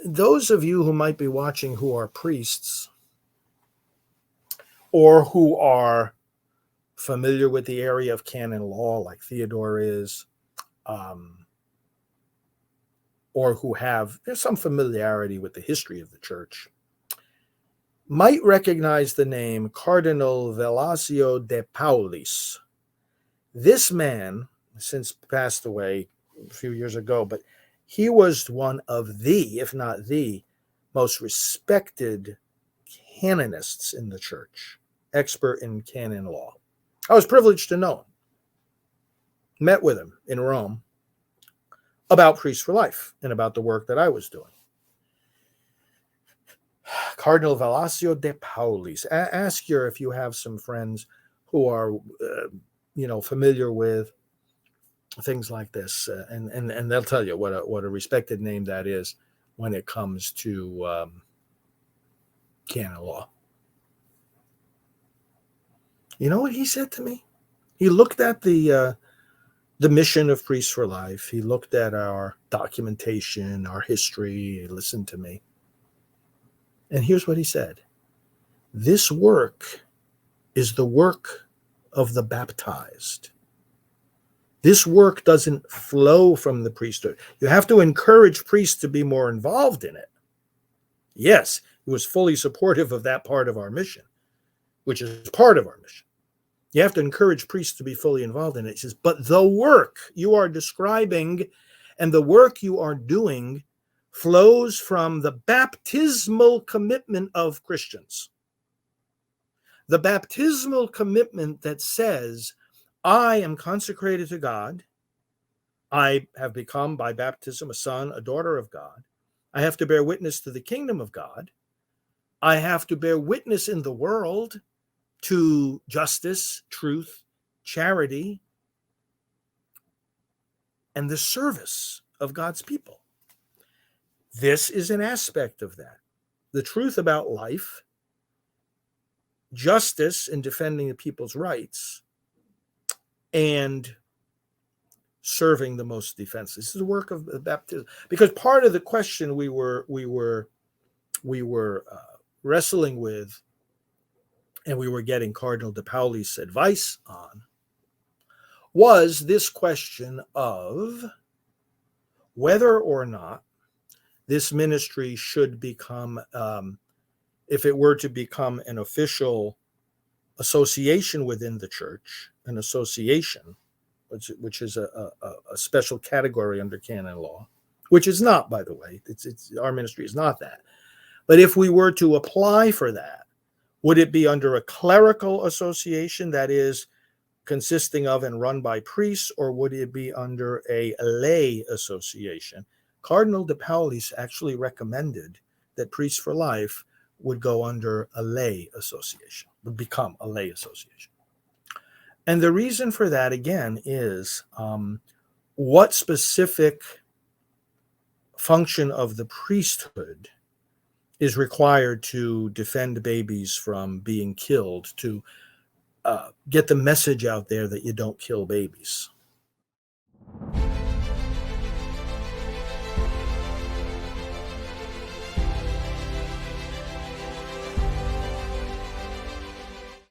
those of you who might be watching who are priests or who are familiar with the area of canon law, like Theodore is, or who have some familiarity with the history of the church, might recognize the name Cardinal Velasio de Paolis. This man, since passed away a few years ago, but he was one of the, if not the, most respected canonists in the church, expert in canon law. I was privileged to know him. Met with him in Rome about Priests for Life and about the work that I was doing. Cardinal Velasio de Paolis. Ask if you have some friends who are, familiar with things like this, and they'll tell you what a respected name that is when it comes to canon law. You know what he said to me? He looked at the mission of Priests for Life. He looked at our documentation, our history. He listened to me. And here's what he said. This work is the work of the baptized. This work doesn't flow from the priesthood. You have to encourage priests to be more involved in it. Yes, he was fully supportive of that part of our mission, which is part of our mission. You have to encourage priests to be fully involved in it. He says, but the work you are describing and the work you are doing flows from the baptismal commitment of Christians. The baptismal commitment that says, I am consecrated to God. I have become by baptism a son, a daughter of God. I have to bear witness to the kingdom of God. I have to bear witness in the world to justice, truth, charity, and the service of God's people. This is an aspect of that. The truth about life, justice in defending the people's rights, and serving the most defenseless. This is the work of baptism. Because part of the question we were wrestling with, and we were getting Cardinal de Paolis' advice on, was this question of whether or not this ministry should become, if it were to become an official association within the church, an association, which is a special category under canon law, which is not, by the way, it's our ministry is not that. But if we were to apply for that, would it be under a clerical association that is consisting of and run by priests, or would it be under a lay association? Cardinal de Paolis actually recommended that Priests for Life would go under a lay association, would become a lay association. And the reason for that, again, is what specific function of the priesthood is required to defend babies from being killed, to get the message out there that you don't kill babies.